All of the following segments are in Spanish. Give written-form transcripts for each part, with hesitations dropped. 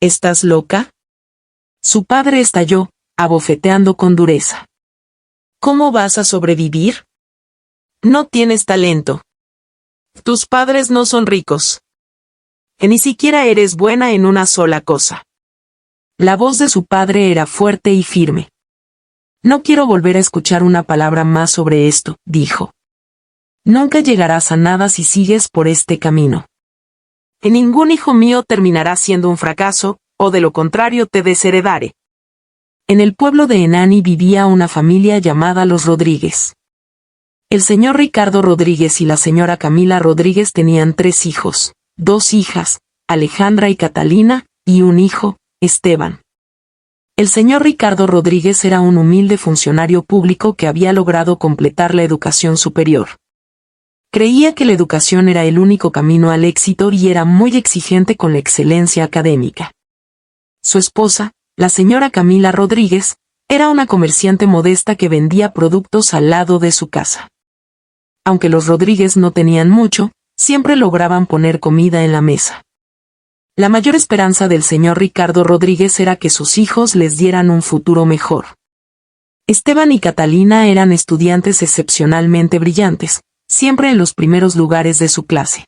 ¿Estás loca? Su padre estalló, abofeteando con dureza. ¿Cómo vas a sobrevivir? No tienes talento. Tus padres no son ricos. Que ni siquiera eres buena en una sola cosa. La voz de su padre era fuerte y firme. No quiero volver a escuchar una palabra más sobre esto, dijo. Nunca llegarás a nada si sigues por este camino. Que ningún hijo mío terminará siendo un fracaso, o de lo contrario te desheredaré. En el pueblo de Enani vivía una familia llamada los Rodríguez. El señor Ricardo Rodríguez y la señora Camila Rodríguez tenían 3 hijos, 2 hijas, Alejandra y Catalina, y un hijo, Esteban. El señor Ricardo Rodríguez era un humilde funcionario público que había logrado completar la educación superior. Creía que la educación era el único camino al éxito y era muy exigente con la excelencia académica. Su esposa, la señora Camila Rodríguez, era una comerciante modesta que vendía productos al lado de su casa. Aunque los Rodríguez no tenían mucho, siempre lograban poner comida en la mesa. La mayor esperanza del señor Ricardo Rodríguez era que sus hijos les dieran un futuro mejor. Esteban y Catalina eran estudiantes excepcionalmente brillantes, siempre en los primeros lugares de su clase.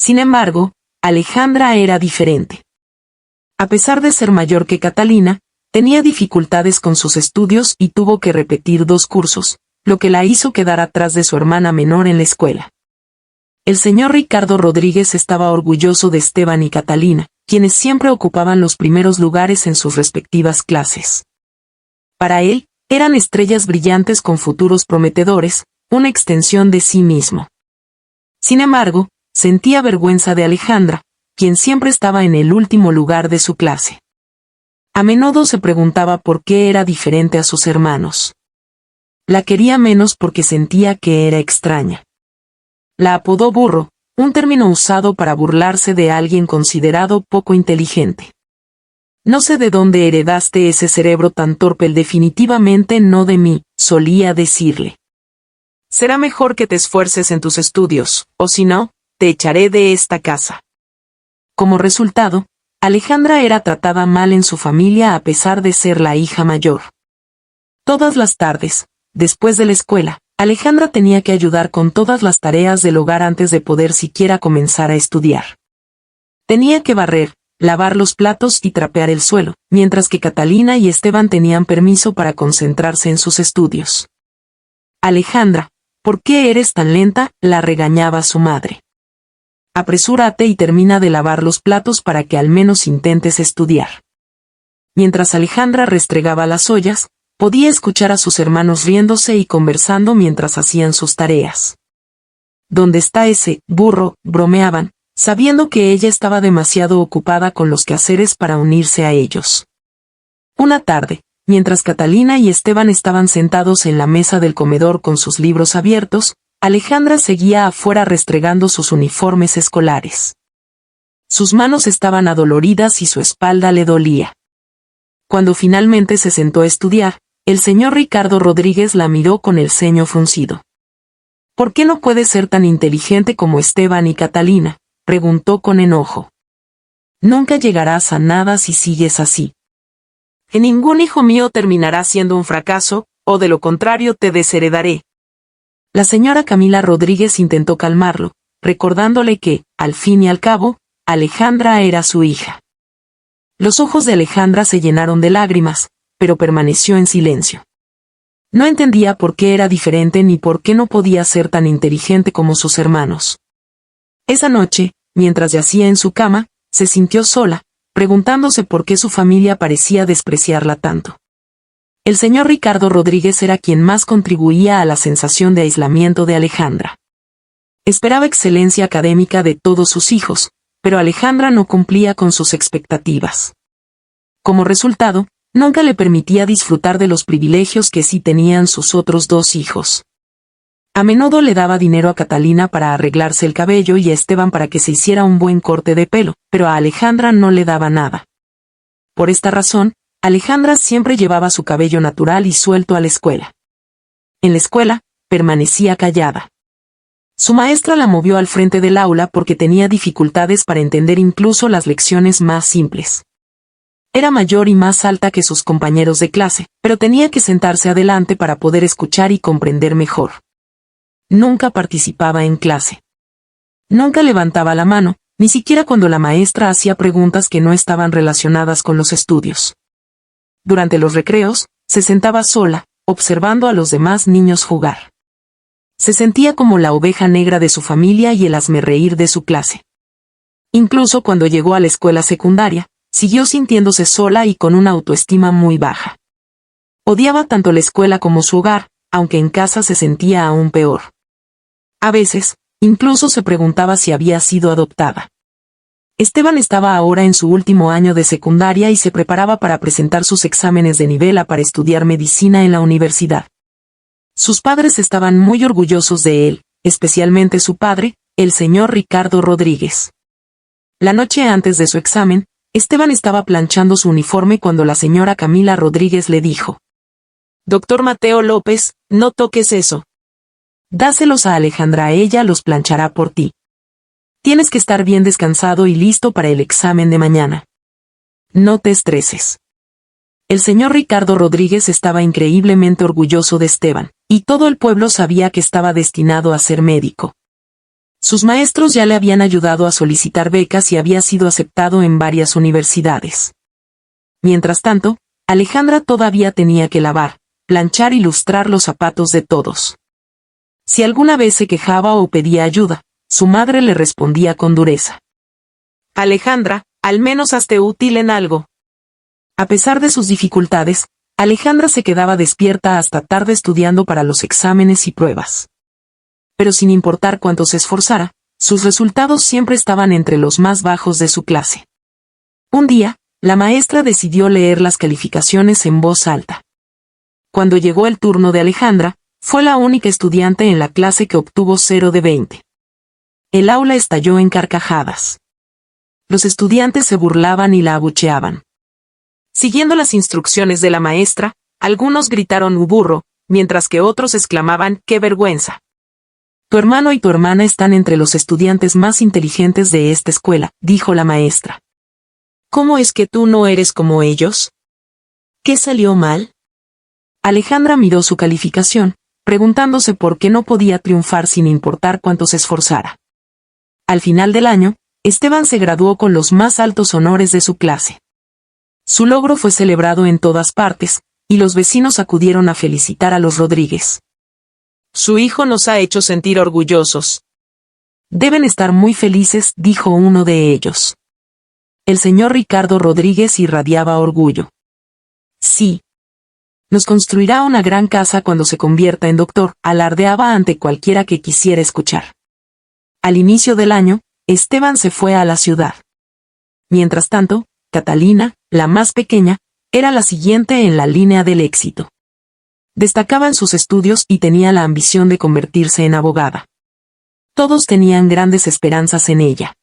Sin embargo, Alejandra era diferente. A pesar de ser mayor que Catalina, tenía dificultades con sus estudios y tuvo que repetir 2 cursos, lo que la hizo quedar atrás de su hermana menor en la escuela. El señor Ricardo Rodríguez estaba orgulloso de Esteban y Catalina, quienes siempre ocupaban los primeros lugares en sus respectivas clases. Para él, eran estrellas brillantes con futuros prometedores, una extensión de sí mismo. Sin embargo, sentía vergüenza de Alejandra, quien siempre estaba en el último lugar de su clase. A menudo se preguntaba por qué era diferente a sus hermanos. La quería menos porque sentía que era extraña. La apodó burro, un término usado para burlarse de alguien considerado poco inteligente. No sé de dónde heredaste ese cerebro tan torpe, definitivamente no de mí, solía decirle. Será mejor que te esfuerces en tus estudios, o si no, te echaré de esta casa. Como resultado, Alejandra era tratada mal en su familia a pesar de ser la hija mayor. Todas las tardes, después de la escuela, Alejandra tenía que ayudar con todas las tareas del hogar antes de poder siquiera comenzar a estudiar. Tenía que barrer, lavar los platos y trapear el suelo, mientras que Catalina y Esteban tenían permiso para concentrarse en sus estudios. Alejandra, ¿por qué eres tan lenta?, la regañaba su madre. Apresúrate y termina de lavar los platos para que al menos intentes estudiar. Mientras Alejandra restregaba las ollas, podía escuchar a sus hermanos riéndose y conversando mientras hacían sus tareas. ¿Dónde está ese burro?, bromeaban, sabiendo que ella estaba demasiado ocupada con los quehaceres para unirse a ellos. Una tarde, mientras Catalina y Esteban estaban sentados en la mesa del comedor con sus libros abiertos, Alejandra seguía afuera restregando sus uniformes escolares. Sus manos estaban adoloridas y su espalda le dolía. Cuando finalmente se sentó a estudiar, el señor Ricardo Rodríguez la miró con el ceño fruncido. ¿Por qué no puedes ser tan inteligente como Esteban y Catalina?, preguntó con enojo. Nunca llegarás a nada si sigues así. Que ningún hijo mío terminará siendo un fracaso, o de lo contrario te desheredaré. La señora Camila Rodríguez intentó calmarlo, recordándole que, al fin y al cabo, Alejandra era su hija. Los ojos de Alejandra se llenaron de lágrimas, pero permaneció en silencio. No entendía por qué era diferente ni por qué no podía ser tan inteligente como sus hermanos. Esa noche, mientras yacía en su cama, se sintió sola, preguntándose por qué su familia parecía despreciarla tanto. El señor Ricardo Rodríguez era quien más contribuía a la sensación de aislamiento de Alejandra. Esperaba excelencia académica de todos sus hijos, pero Alejandra no cumplía con sus expectativas. Como resultado, nunca le permitía disfrutar de los privilegios que sí tenían sus otros 2 hijos. A menudo le daba dinero a Catalina para arreglarse el cabello y a Esteban para que se hiciera un buen corte de pelo, pero a Alejandra no le daba nada. Por esta razón, Alejandra siempre llevaba su cabello natural y suelto a la escuela. En la escuela, permanecía callada. Su maestra la movió al frente del aula porque tenía dificultades para entender incluso las lecciones más simples. Era mayor y más alta que sus compañeros de clase, pero tenía que sentarse adelante para poder escuchar y comprender mejor. Nunca participaba en clase. Nunca levantaba la mano, ni siquiera cuando la maestra hacía preguntas que no estaban relacionadas con los estudios. Durante los recreos, se sentaba sola, observando a los demás niños jugar. Se sentía como la oveja negra de su familia y el hazmerreír de su clase. Incluso cuando llegó a la escuela secundaria, siguió sintiéndose sola y con una autoestima muy baja. Odiaba tanto la escuela como su hogar, aunque en casa se sentía aún peor. A veces, incluso se preguntaba si había sido adoptada. Esteban estaba ahora en su último año de secundaria y se preparaba para presentar sus exámenes de nivel A para estudiar medicina en la universidad. Sus padres estaban muy orgullosos de él, especialmente su padre, el señor Ricardo Rodríguez. La noche antes de su examen, Esteban estaba planchando su uniforme cuando la señora Camila Rodríguez le dijo: «Doctor Mateo López, no toques eso. Dáselos a Alejandra, ella los planchará por ti. Tienes que estar bien descansado y listo para el examen de mañana. No te estreses». El señor Ricardo Rodríguez estaba increíblemente orgulloso de Esteban, y todo el pueblo sabía que estaba destinado a ser médico. Sus maestros ya le habían ayudado a solicitar becas y había sido aceptado en varias universidades. Mientras tanto, Alejandra todavía tenía que lavar, planchar y lustrar los zapatos de todos. Si alguna vez se quejaba o pedía ayuda, su madre le respondía con dureza: «Alejandra, al menos hazte útil en algo». A pesar de sus dificultades, Alejandra se quedaba despierta hasta tarde estudiando para los exámenes y pruebas. Pero sin importar cuánto se esforzara, sus resultados siempre estaban entre los más bajos de su clase. Un día, la maestra decidió leer las calificaciones en voz alta. Cuando llegó el turno de Alejandra, fue la única estudiante en la clase que obtuvo 0 de 20. El aula estalló en carcajadas. Los estudiantes se burlaban y la abucheaban. Siguiendo las instrucciones de la maestra, algunos gritaron «burro», mientras que otros exclamaban «qué vergüenza». «Tu hermano y tu hermana están entre los estudiantes más inteligentes de esta escuela», dijo la maestra. «¿Cómo es que tú no eres como ellos? ¿Qué salió mal?». Alejandra miró su calificación, preguntándose por qué no podía triunfar sin importar cuánto se esforzara. Al final del año, Esteban se graduó con los más altos honores de su clase. Su logro fue celebrado en todas partes, y los vecinos acudieron a felicitar a los Rodríguez. «Su hijo nos ha hecho sentir orgullosos». «Deben estar muy felices», dijo uno de ellos. El señor Ricardo Rodríguez irradiaba orgullo. «Sí. Nos construirá una gran casa cuando se convierta en doctor», alardeaba ante cualquiera que quisiera escuchar. Al inicio del año, Esteban se fue a la ciudad. Mientras tanto, Catalina, la más pequeña, era la siguiente en la línea del éxito. Destacaba en sus estudios y tenía la ambición de convertirse en abogada. Todos tenían grandes esperanzas en ella.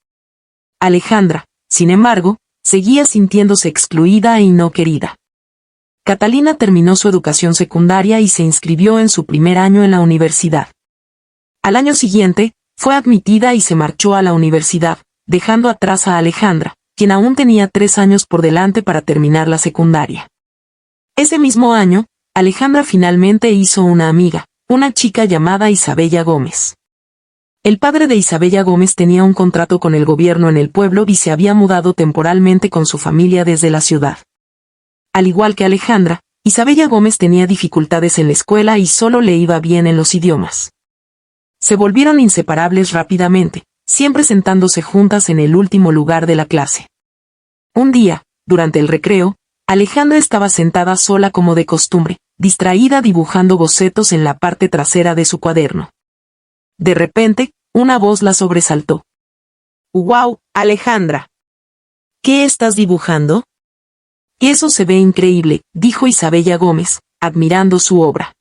Alejandra, sin embargo, seguía sintiéndose excluida y no querida. Catalina terminó su educación secundaria y se inscribió en su primer año en la universidad. Al año siguiente, fue admitida y se marchó a la universidad, dejando atrás a Alejandra, quien aún tenía 3 años por delante para terminar la secundaria. Ese mismo año, Alejandra finalmente hizo una amiga, una chica llamada Isabella Gómez. El padre de Isabella Gómez tenía un contrato con el gobierno en el pueblo y se había mudado temporalmente con su familia desde la ciudad. Al igual que Alejandra, Isabella Gómez tenía dificultades en la escuela y solo le iba bien en los idiomas. Se volvieron inseparables rápidamente, siempre sentándose juntas en el último lugar de la clase. Un día, durante el recreo, Alejandra estaba sentada sola como de costumbre, distraída dibujando bocetos en la parte trasera de su cuaderno. De repente, una voz la sobresaltó. «¡Guau, Alejandra! ¿Qué estás dibujando?». «Eso se ve increíble», dijo Isabella Gómez, admirando su obra.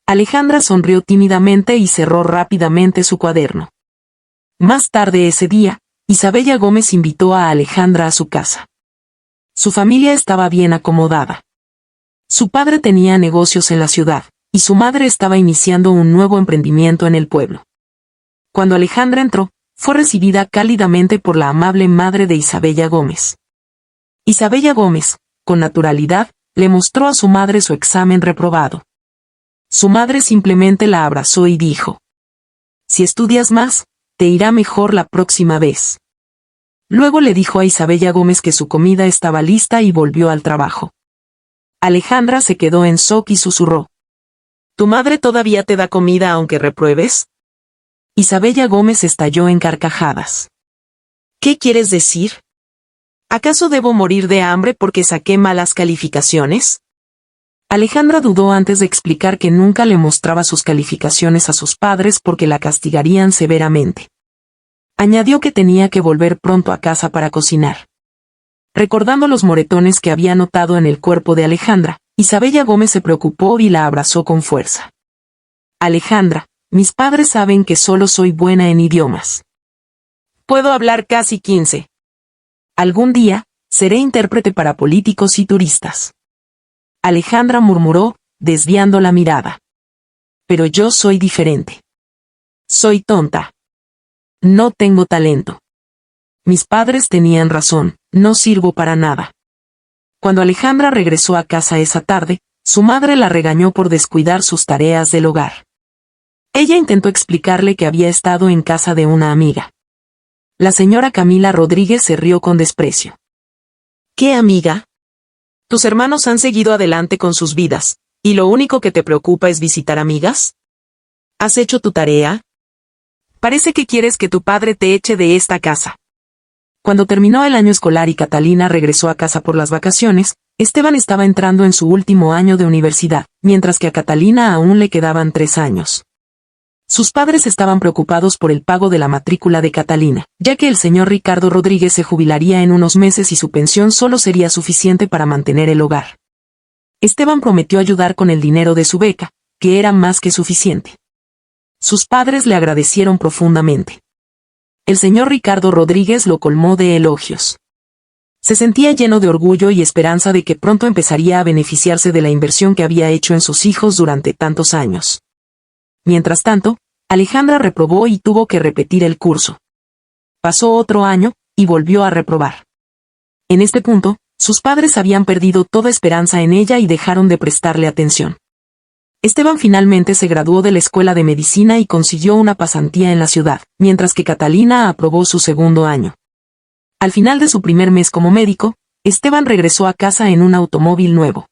Alejandra sonrió tímidamente y cerró rápidamente su cuaderno. Más tarde ese día, Isabella Gómez invitó a Alejandra a su casa. Su familia estaba bien acomodada. Su padre tenía negocios en la ciudad, y su madre estaba iniciando un nuevo emprendimiento en el pueblo. Cuando Alejandra entró, fue recibida cálidamente por la amable madre de Isabella Gómez. Isabella Gómez, con naturalidad, le mostró a su madre su examen reprobado. Su madre simplemente la abrazó y dijo: «Si estudias más, te irá mejor la próxima vez». Luego le dijo a Isabella Gómez que su comida estaba lista y volvió al trabajo. Alejandra se quedó en shock y susurró: «¿Tu madre todavía te da comida aunque repruebes?». Isabella Gómez estalló en carcajadas. «¿Qué quieres decir? ¿Acaso debo morir de hambre porque saqué malas calificaciones?». Alejandra dudó antes de explicar que nunca le mostraba sus calificaciones a sus padres porque la castigarían severamente. Añadió que tenía que volver pronto a casa para cocinar. Recordando los moretones que había notado en el cuerpo de Alejandra, Isabella Gómez se preocupó y la abrazó con fuerza. «Alejandra, mis padres saben que solo soy buena en idiomas. Puedo hablar casi 15. Algún día, seré intérprete para políticos y turistas». Alejandra murmuró, desviando la mirada. «Pero yo soy diferente. Soy tonta. No tengo talento. Mis padres tenían razón, no sirvo para nada». Cuando Alejandra regresó a casa esa tarde, su madre la regañó por descuidar sus tareas del hogar. Ella intentó explicarle que había estado en casa de una amiga. La señora Camila Rodríguez se rió con desprecio. «¿Qué amiga? Tus hermanos han seguido adelante con sus vidas, ¿y lo único que te preocupa es visitar amigas? ¿Has hecho tu tarea? Parece que quieres que tu padre te eche de esta casa». Cuando terminó el año escolar y Catalina regresó a casa por las vacaciones, Esteban estaba entrando en su último año de universidad, mientras que a Catalina aún le quedaban 3 años. Sus padres estaban preocupados por el pago de la matrícula de Catalina, ya que el señor Ricardo Rodríguez se jubilaría en unos meses y su pensión solo sería suficiente para mantener el hogar. Esteban prometió ayudar con el dinero de su beca, que era más que suficiente. Sus padres le agradecieron profundamente. El señor Ricardo Rodríguez lo colmó de elogios. Se sentía lleno de orgullo y esperanza de que pronto empezaría a beneficiarse de la inversión que había hecho en sus hijos durante tantos años. Mientras tanto, Alejandra reprobó y tuvo que repetir el curso. Pasó otro año, y volvió a reprobar. En este punto, sus padres habían perdido toda esperanza en ella y dejaron de prestarle atención. Esteban finalmente se graduó de la Escuela de Medicina y consiguió una pasantía en la ciudad, mientras que Catalina aprobó su segundo año. Al final de su primer mes como médico, Esteban regresó a casa en un automóvil nuevo.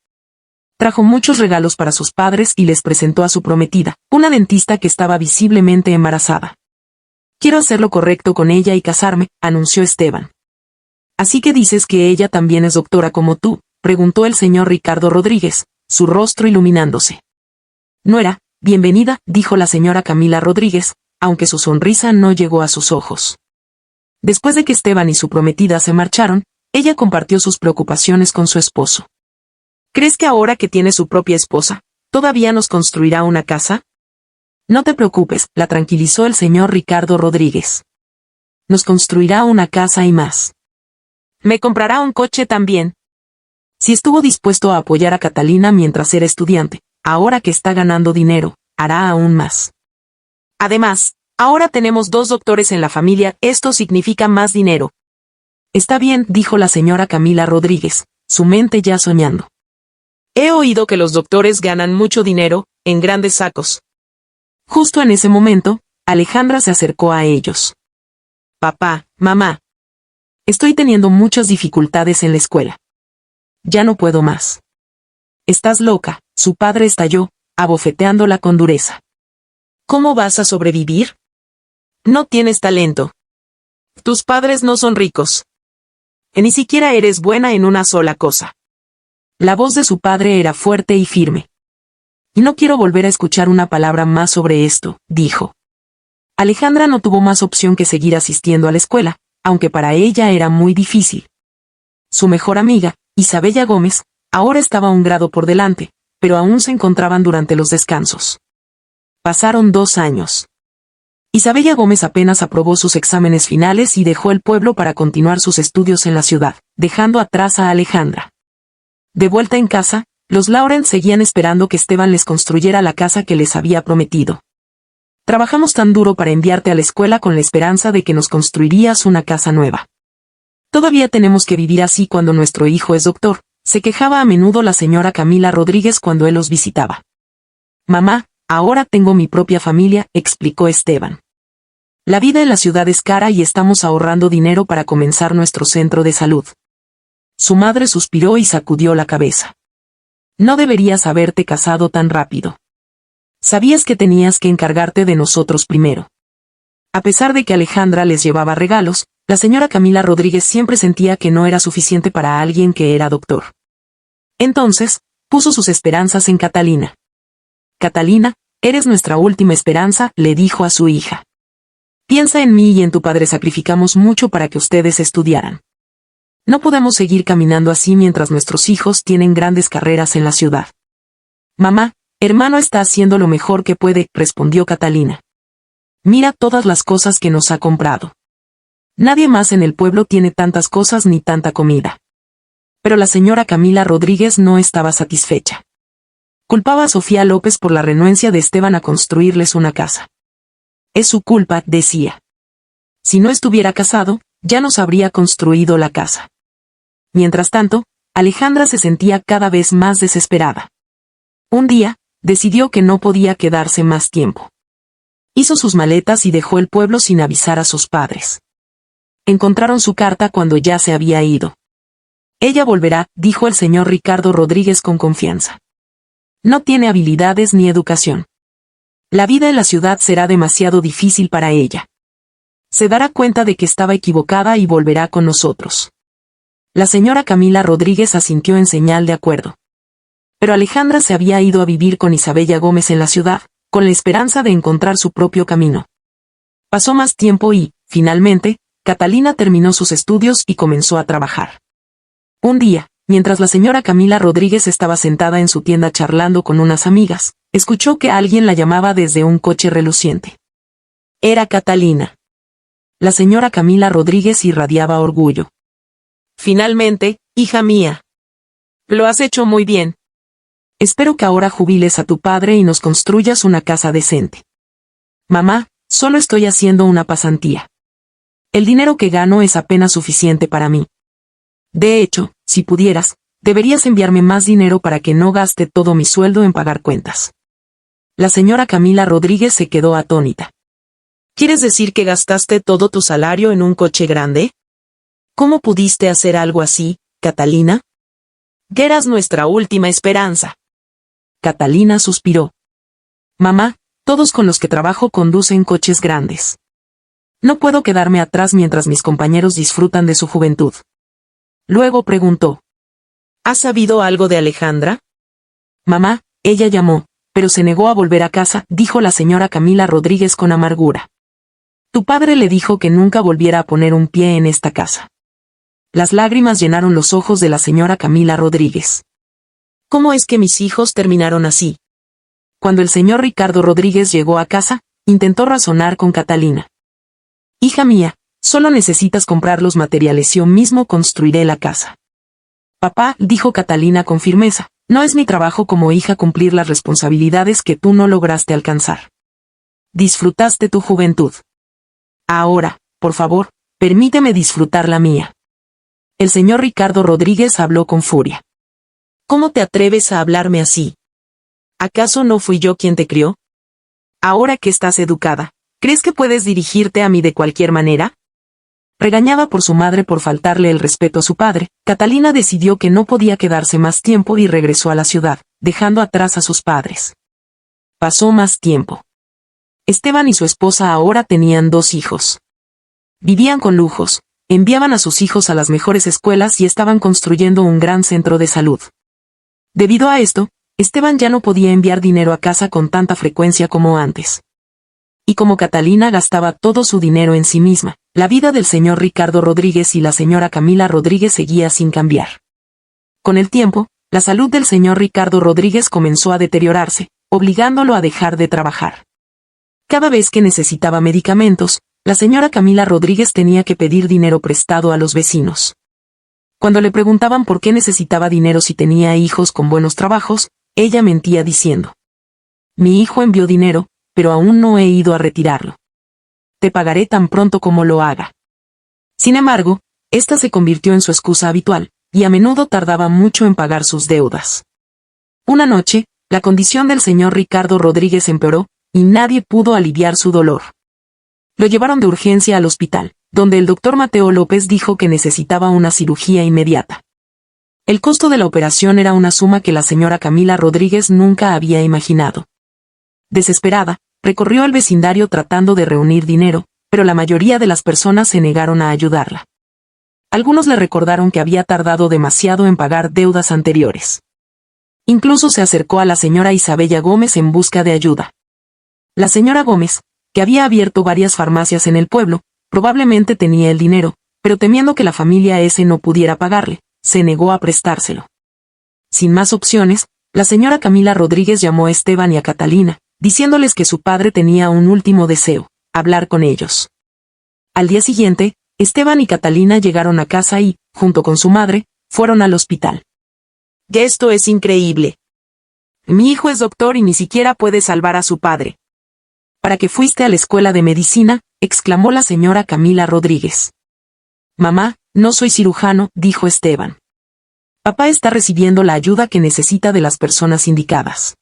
Trajo muchos regalos para sus padres y les presentó a su prometida, una dentista que estaba visiblemente embarazada. «Quiero hacer lo correcto con ella y casarme», anunció Esteban. «¿Así que dices que ella también es doctora como tú?», preguntó el señor Ricardo Rodríguez, su rostro iluminándose. «Nuera, bienvenida», dijo la señora Camila Rodríguez, aunque su sonrisa no llegó a sus ojos. Después de que Esteban y su prometida se marcharon, ella compartió sus preocupaciones con su esposo. «¿Crees que ahora que tiene su propia esposa, todavía nos construirá una casa?». «No te preocupes», la tranquilizó el señor Ricardo Rodríguez. «Nos construirá una casa y más. Me comprará un coche también». Si estuvo dispuesto a apoyar a Catalina mientras era estudiante, ahora que está ganando dinero, hará aún más. «Además, ahora tenemos 2 doctores en la familia, esto significa más dinero». «Está bien», dijo la señora Camila Rodríguez, su mente ya soñando. «He oído que los doctores ganan mucho dinero, en grandes sacos». Justo en ese momento, Alejandra se acercó a ellos. «Papá, mamá. Estoy teniendo muchas dificultades en la escuela. Ya no puedo más». «Estás loca», su padre estalló, abofeteándola con dureza. «¿Cómo vas a sobrevivir? No tienes talento. Tus padres no son ricos. Ni siquiera eres buena en una sola cosa». La voz de su padre era fuerte y firme. «Y no quiero volver a escuchar una palabra más sobre esto», dijo. Alejandra no tuvo más opción que seguir asistiendo a la escuela, aunque para ella era muy difícil. Su mejor amiga, Isabella Gómez, ahora estaba un grado por delante, pero aún se encontraban durante los descansos. Pasaron 2 años. Isabella Gómez apenas aprobó sus exámenes finales y dejó el pueblo para continuar sus estudios en la ciudad, dejando atrás a Alejandra. De vuelta en casa, los Lawrence seguían esperando que Esteban les construyera la casa que les había prometido. «Trabajamos tan duro para enviarte a la escuela con la esperanza de que nos construirías una casa nueva. Todavía tenemos que vivir así cuando nuestro hijo es doctor, se quejaba a menudo la señora Camila Rodríguez cuando él los visitaba. Mamá, ahora tengo mi propia familia, explicó Esteban. La vida en la ciudad es cara y estamos ahorrando dinero para comenzar nuestro centro de salud. Su madre suspiró y sacudió la cabeza. No deberías haberte casado tan rápido. Sabías que tenías que encargarte de nosotros primero. A pesar de que Alejandra les llevaba regalos, la señora Camila Rodríguez siempre sentía que no era suficiente para alguien que era doctor. Entonces, puso sus esperanzas en Catalina. Catalina, eres nuestra última esperanza, le dijo a su hija. Piensa en mí y en tu padre, sacrificamos mucho para que ustedes estudiaran. No podemos seguir caminando así mientras nuestros hijos tienen grandes carreras en la ciudad. Mamá, hermano está haciendo lo mejor que puede, respondió Catalina. Mira todas las cosas que nos ha comprado. Nadie más en el pueblo tiene tantas cosas ni tanta comida. Pero la señora Camila Rodríguez no estaba satisfecha. Culpaba a Sofía López por la renuencia de Esteban a construirles una casa. Es su culpa, decía. Si no estuviera casado, ya nos habría construido la casa. Mientras tanto, Alejandra se sentía cada vez más desesperada. Un día, decidió que no podía quedarse más tiempo. Hizo sus maletas y dejó el pueblo sin avisar a sus padres. Encontraron su carta cuando ya se había ido. Ella volverá, dijo el señor Ricardo Rodríguez con confianza. No tiene habilidades ni educación. La vida en la ciudad será demasiado difícil para ella. Se dará cuenta de que estaba equivocada y volverá con nosotros. La señora Camila Rodríguez asintió en señal de acuerdo. Pero Alejandra se había ido a vivir con Isabella Gómez en la ciudad, con la esperanza de encontrar su propio camino. Pasó más tiempo y, finalmente, Catalina terminó sus estudios y comenzó a trabajar. Un día, mientras la señora Camila Rodríguez estaba sentada en su tienda charlando con unas amigas, escuchó que alguien la llamaba desde un coche reluciente. Era Catalina. La señora Camila Rodríguez irradiaba orgullo. Finalmente, hija mía. Lo has hecho muy bien. Espero que ahora jubiles a tu padre y nos construyas una casa decente. Mamá, solo estoy haciendo una pasantía. El dinero que gano es apenas suficiente para mí. De hecho, si pudieras, deberías enviarme más dinero para que no gaste todo mi sueldo en pagar cuentas. La señora Camila Rodríguez se quedó atónita. ¿Quieres decir que gastaste todo tu salario en un coche grande? ¿Cómo pudiste hacer algo así, Catalina? Eras nuestra última esperanza. Catalina suspiró. Mamá, todos con los que trabajo conducen coches grandes. No puedo quedarme atrás mientras mis compañeros disfrutan de su juventud. Luego preguntó. ¿Has sabido algo de Alejandra? Mamá, ella llamó, pero se negó a volver a casa, dijo la señora Camila Rodríguez con amargura. Tu padre le dijo que nunca volviera a poner un pie en esta casa. Las lágrimas llenaron los ojos de la señora Camila Rodríguez. ¿Cómo es que mis hijos terminaron así? Cuando el señor Ricardo Rodríguez llegó a casa, intentó razonar con Catalina. Hija mía, solo necesitas comprar los materiales y yo mismo construiré la casa. Papá, dijo Catalina con firmeza, no es mi trabajo como hija cumplir las responsabilidades que tú no lograste alcanzar. Disfrutaste tu juventud. Ahora, por favor, permíteme disfrutar la mía. El señor Ricardo Rodríguez habló con furia. ¿Cómo te atreves a hablarme así? ¿Acaso no fui yo quien te crió? Ahora que estás educada, ¿crees que puedes dirigirte a mí de cualquier manera? Regañada por su madre por faltarle el respeto a su padre, Catalina decidió que no podía quedarse más tiempo y regresó a la ciudad, dejando atrás a sus padres. Pasó más tiempo. Esteban y su esposa ahora tenían 2 hijos. Vivían con lujos, enviaban a sus hijos a las mejores escuelas y estaban construyendo un gran centro de salud. Debido a esto, Esteban ya no podía enviar dinero a casa con tanta frecuencia como antes. Y como Catalina gastaba todo su dinero en sí misma, la vida del señor Ricardo Rodríguez y la señora Camila Rodríguez seguía sin cambiar. Con el tiempo, la salud del señor Ricardo Rodríguez comenzó a deteriorarse, obligándolo a dejar de trabajar. Cada vez que necesitaba medicamentos, la señora Camila Rodríguez tenía que pedir dinero prestado a los vecinos. Cuando le preguntaban por qué necesitaba dinero si tenía hijos con buenos trabajos, ella mentía diciendo: mi hijo envió dinero, pero aún no he ido a retirarlo. Te pagaré tan pronto como lo haga. Sin embargo, Esta se convirtió en su excusa habitual, y a menudo tardaba mucho en pagar sus deudas. Una noche, la condición del señor Ricardo Rodríguez empeoró, y nadie pudo aliviar su dolor. Lo llevaron de urgencia al hospital, donde el doctor Mateo López dijo que necesitaba una cirugía inmediata. El costo de la operación era una suma que la señora Camila Rodríguez nunca había imaginado. Desesperada, recorrió el vecindario tratando de reunir dinero, pero la mayoría de las personas se negaron a ayudarla. Algunos le recordaron que había tardado demasiado en pagar deudas anteriores. Incluso se acercó a la señora Isabella Gómez en busca de ayuda. La señora Gómez, que había abierto varias farmacias en el pueblo, probablemente tenía el dinero, pero temiendo que la familia S no pudiera pagarle, se negó a prestárselo. Sin más opciones, la señora Camila Rodríguez llamó a Esteban y a Catalina, diciéndoles que su padre tenía un último deseo: hablar con ellos. Al día siguiente, Esteban y Catalina llegaron a casa y, junto con su madre, fueron al hospital. «Esto es increíble. Mi hijo es doctor y ni siquiera puede salvar a su padre». «¿Para qué fuiste a la escuela de medicina?», exclamó la señora Camila Rodríguez. «Mamá, no soy cirujano», dijo Esteban. «Papá está recibiendo la ayuda que necesita de las personas indicadas.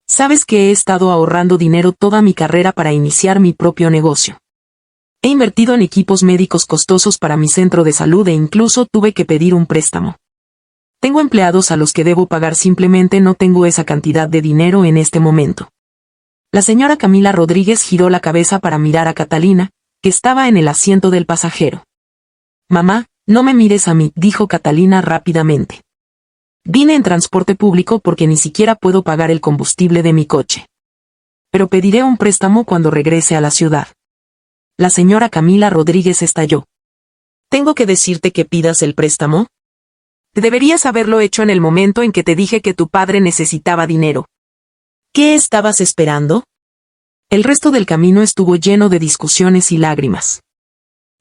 Sabes que he estado ahorrando dinero toda mi carrera para iniciar mi propio negocio. He invertido en equipos médicos costosos para mi centro de salud e incluso tuve que pedir un préstamo. Tengo empleados a los que debo pagar, simplemente no tengo esa cantidad de dinero en este momento». La señora Camila Rodríguez giró la cabeza para mirar a Catalina, que estaba en el asiento del pasajero. «Mamá, no me mires a mí», dijo Catalina rápidamente. «Vine en transporte público porque ni siquiera puedo pagar el combustible de mi coche. Pero pediré un préstamo cuando regrese a la ciudad». La señora Camila Rodríguez estalló. «¿Tengo que decirte que pidas el préstamo? Deberías haberlo hecho en el momento en que te dije que tu padre necesitaba dinero. ¿Qué estabas esperando?». El resto del camino estuvo lleno de discusiones y lágrimas.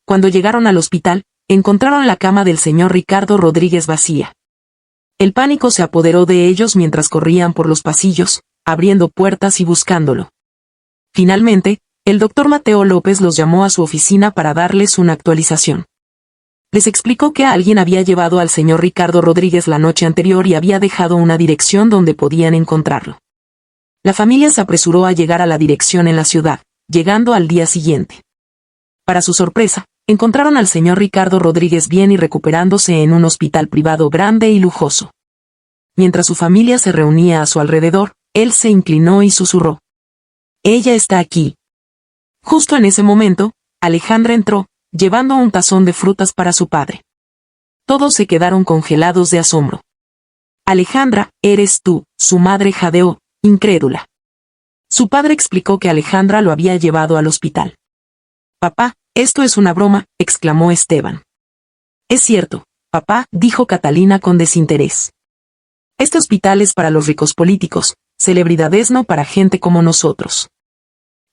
Cuando llegaron al hospital, encontraron la cama del señor Ricardo Rodríguez vacía. El pánico se apoderó de ellos mientras corrían por los pasillos, abriendo puertas y buscándolo. Finalmente, el doctor Mateo López los llamó a su oficina para darles una actualización. Les explicó que alguien había llevado al señor Ricardo Rodríguez la noche anterior y había dejado una dirección donde podían encontrarlo. La familia se apresuró a llegar a la dirección en la ciudad, llegando al día siguiente. Para su sorpresa, encontraron al señor Ricardo Rodríguez bien y recuperándose en un hospital privado grande y lujoso. Mientras su familia se reunía a su alrededor, él se inclinó y susurró: «Ella está aquí». Justo en ese momento, Alejandra entró, llevando un tazón de frutas para su padre. Todos se quedaron congelados de asombro. «Alejandra, eres tú», su madre jadeó, incrédula. Su padre explicó que Alejandra lo había llevado al hospital. «Papá, esto es una broma», exclamó Esteban. «Es cierto, papá», dijo Catalina con desinterés. «Este hospital es para los ricos políticos, celebridades, no para gente como nosotros».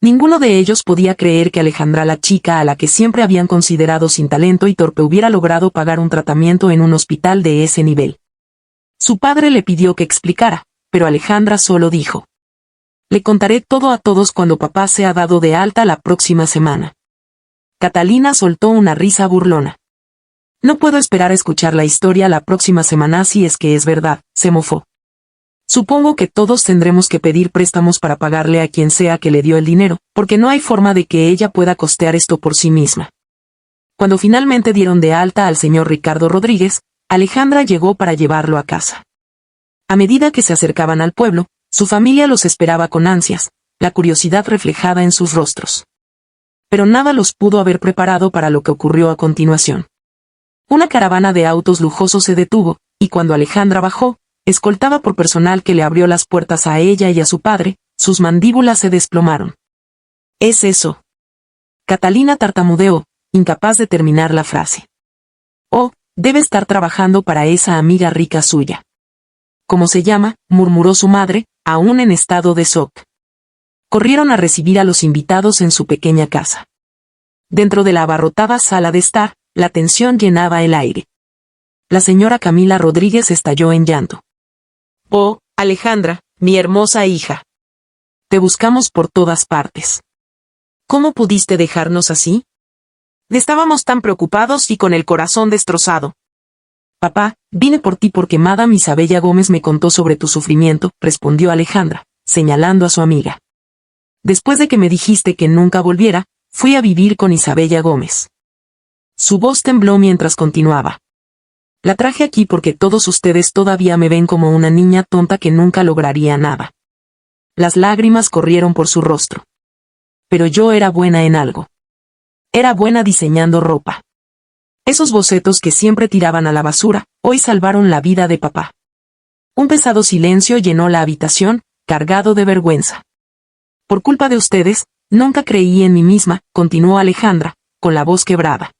Ninguno de ellos podía creer que Alejandra, la chica a la que siempre habían considerado sin talento y torpe, hubiera logrado pagar un tratamiento en un hospital de ese nivel. Su padre le pidió que explicara, pero Alejandra solo dijo: «Le contaré todo a todos cuando papá sea dado de alta la próxima semana». Catalina soltó una risa burlona. «No puedo esperar a escuchar la historia la próxima semana si es que es verdad», se mofó. «Supongo que todos tendremos que pedir préstamos para pagarle a quien sea que le dio el dinero, porque no hay forma de que ella pueda costear esto por sí misma». Cuando finalmente dieron de alta al señor Ricardo Rodríguez, Alejandra llegó para llevarlo a casa. A medida que se acercaban al pueblo, su familia los esperaba con ansias, la curiosidad reflejada en sus rostros. Pero nada los pudo haber preparado para lo que ocurrió a continuación. Una caravana de autos lujosos se detuvo, y cuando Alejandra bajó, escoltada por personal que le abrió las puertas a ella y a su padre, sus mandíbulas se desplomaron. «¿Es eso?». Catalina tartamudeó, incapaz de terminar la frase. «Oh, debe estar trabajando para esa amiga rica suya». «¿Cómo se llama?», murmuró su madre, aún en estado de shock. Corrieron a recibir a los invitados en su pequeña casa. Dentro de la abarrotada sala de estar, la tensión llenaba el aire. La señora Camila Rodríguez estalló en llanto. «Oh, Alejandra, mi hermosa hija. Te buscamos por todas partes. ¿Cómo pudiste dejarnos así? Estábamos tan preocupados y con el corazón destrozado. Papá, vine por ti porque Madame Isabella Gómez me contó sobre tu sufrimiento, respondió Alejandra, señalando a su amiga. Después de que me dijiste que nunca volviera, fui a vivir con Isabella Gómez. Su voz tembló mientras continuaba. La traje aquí porque todos ustedes todavía me ven como una niña tonta que nunca lograría nada. Las lágrimas corrieron por su rostro. Pero yo era buena en algo. Era buena diseñando ropa. Esos bocetos que siempre tiraban a la basura, hoy salvaron la vida de papá. Un pesado silencio llenó la habitación, cargado de vergüenza. Por culpa de ustedes, nunca creí en mí misma, continuó Alejandra, con la voz quebrada.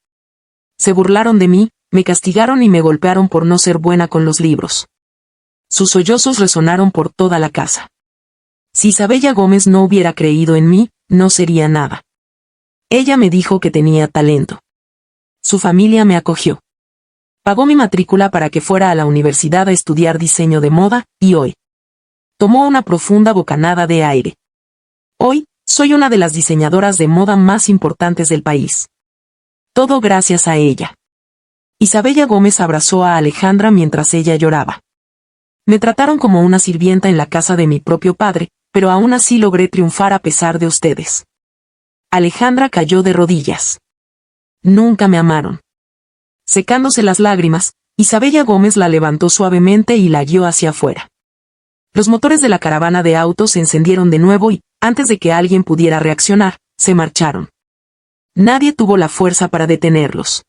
Se burlaron de mí, me castigaron y me golpearon por no ser buena con los libros. Sus sollozos resonaron por toda la casa. Si Isabella Gómez no hubiera creído en mí, no sería nada. Ella me dijo que tenía talento. Su familia me acogió. Pagó mi matrícula para que fuera a la universidad a estudiar diseño de moda, y hoy. Tomó una profunda bocanada de aire. Hoy, soy una de las diseñadoras de moda más importantes del país. Todo gracias a ella. Isabella Gómez abrazó a Alejandra mientras ella lloraba. Me trataron como una sirvienta en la casa de mi propio padre, pero aún así logré triunfar a pesar de ustedes. Alejandra cayó de rodillas. Nunca me amaron. Secándose las lágrimas, Isabella Gómez la levantó suavemente y la guió hacia afuera. Los motores de la caravana de autos se encendieron de nuevo y, antes de que alguien pudiera reaccionar, se marcharon. Nadie tuvo la fuerza para detenerlos.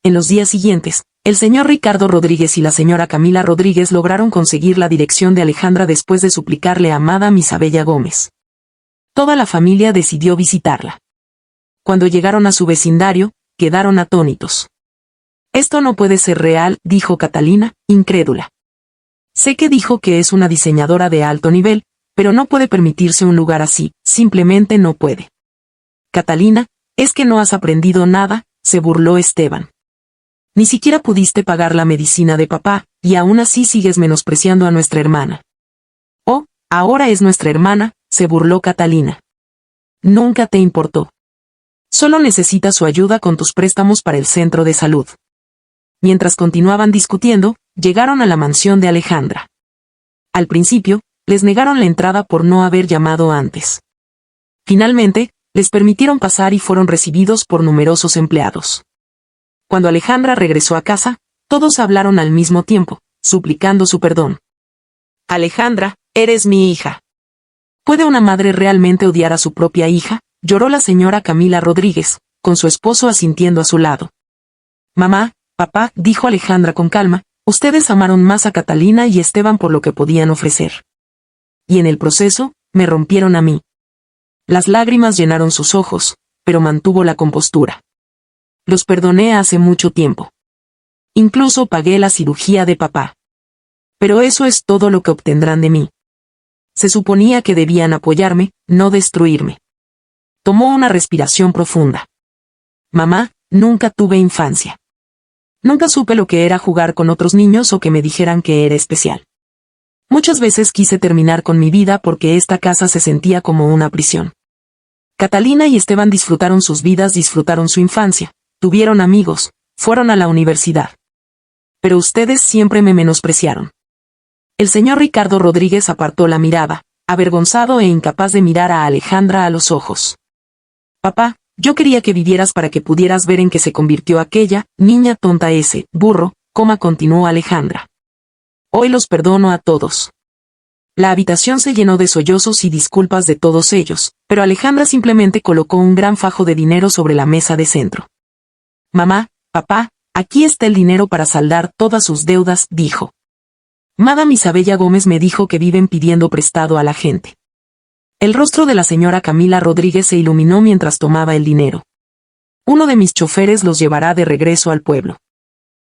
En los días siguientes, el señor Ricardo Rodríguez y la señora Camila Rodríguez lograron conseguir la dirección de Alejandra después de suplicarle a Madame Isabella Gómez. Toda la familia decidió visitarla. Cuando llegaron a su vecindario, quedaron atónitos. Esto no puede ser real, dijo Catalina, incrédula. Sé que dijo que es una diseñadora de alto nivel, pero no puede permitirse un lugar así, simplemente no puede. Catalina, es que no has aprendido nada, se burló Esteban. Ni siquiera pudiste pagar la medicina de papá, y aún así sigues menospreciando a nuestra hermana. Oh, ahora es nuestra hermana, se burló Catalina. Nunca te importó. Solo necesitas su ayuda con tus préstamos para el centro de salud. Mientras continuaban discutiendo, llegaron a la mansión de Alejandra. Al principio, les negaron la entrada por no haber llamado antes. Finalmente, les permitieron pasar y fueron recibidos por numerosos empleados. Cuando Alejandra regresó a casa, todos hablaron al mismo tiempo, suplicando su perdón. Alejandra, eres mi hija. ¿Puede una madre realmente odiar a su propia hija?, lloró la señora Camila Rodríguez, con su esposo asintiendo a su lado. Mamá, papá, dijo Alejandra con calma, ustedes amaron más a Catalina y Esteban por lo que podían ofrecer. Y en el proceso, me rompieron a mí. Las lágrimas llenaron sus ojos, pero mantuvo la compostura. Los perdoné hace mucho tiempo. Incluso pagué la cirugía de papá. Pero eso es todo lo que obtendrán de mí. Se suponía que debían apoyarme, no destruirme. Tomó una respiración profunda. Mamá, nunca tuve infancia. Nunca supe lo que era jugar con otros niños o que me dijeran que era especial. Muchas veces quise terminar con mi vida porque esta casa se sentía como una prisión. Catalina y Esteban disfrutaron sus vidas, disfrutaron su infancia. Tuvieron amigos, fueron a la universidad. Pero ustedes siempre me menospreciaron. El señor Ricardo Rodríguez apartó la mirada, avergonzado e incapaz de mirar a Alejandra a los ojos. Papá, yo quería que vivieras para que pudieras ver en qué se convirtió aquella niña tonta ese burro, continuó Alejandra. Hoy los perdono a todos. La habitación se llenó de sollozos y disculpas de todos ellos, pero Alejandra simplemente colocó un gran fajo de dinero sobre la mesa de centro. Mamá, papá, aquí está el dinero para saldar todas sus deudas, dijo. Madame Isabella Gómez me dijo que viven pidiendo prestado a la gente. El rostro de la señora Camila Rodríguez se iluminó mientras tomaba el dinero. Uno de mis choferes los llevará de regreso al pueblo.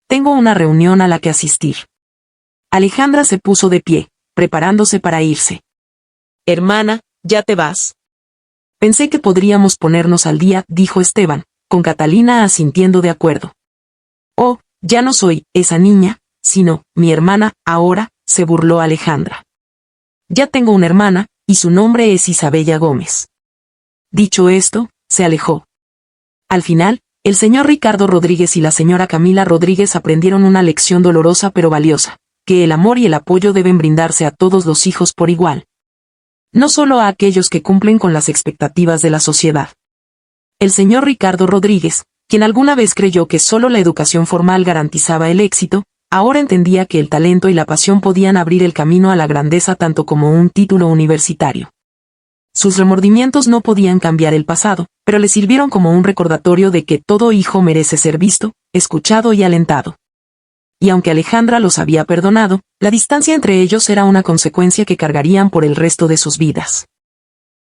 Tengo una reunión a la que asistir. Alejandra se puso de pie, preparándose para irse. Hermana, ¿ya te vas? Pensé que podríamos ponernos al día, dijo Esteban, con Catalina asintiendo de acuerdo. Oh, ya no soy esa niña, sino mi hermana, ahora, se burló Alejandra. Ya tengo una hermana, y su nombre es Isabella Gómez. Dicho esto, se alejó. Al final, El señor Ricardo Rodríguez y la señora Camila Rodríguez aprendieron una lección dolorosa pero valiosa, que el amor y el apoyo deben brindarse a todos los hijos por igual. No solo a aquellos que cumplen con las expectativas de la sociedad. El señor Ricardo Rodríguez, quien alguna vez creyó que solo la educación formal garantizaba el éxito, ahora entendía que el talento y la pasión podían abrir el camino a la grandeza tanto como un título universitario. Sus remordimientos no podían cambiar el pasado, pero le sirvieron como un recordatorio de que todo hijo merece ser visto, escuchado y alentado. Y aunque Alejandra los había perdonado, la distancia entre ellos era una consecuencia que cargarían por el resto de sus vidas.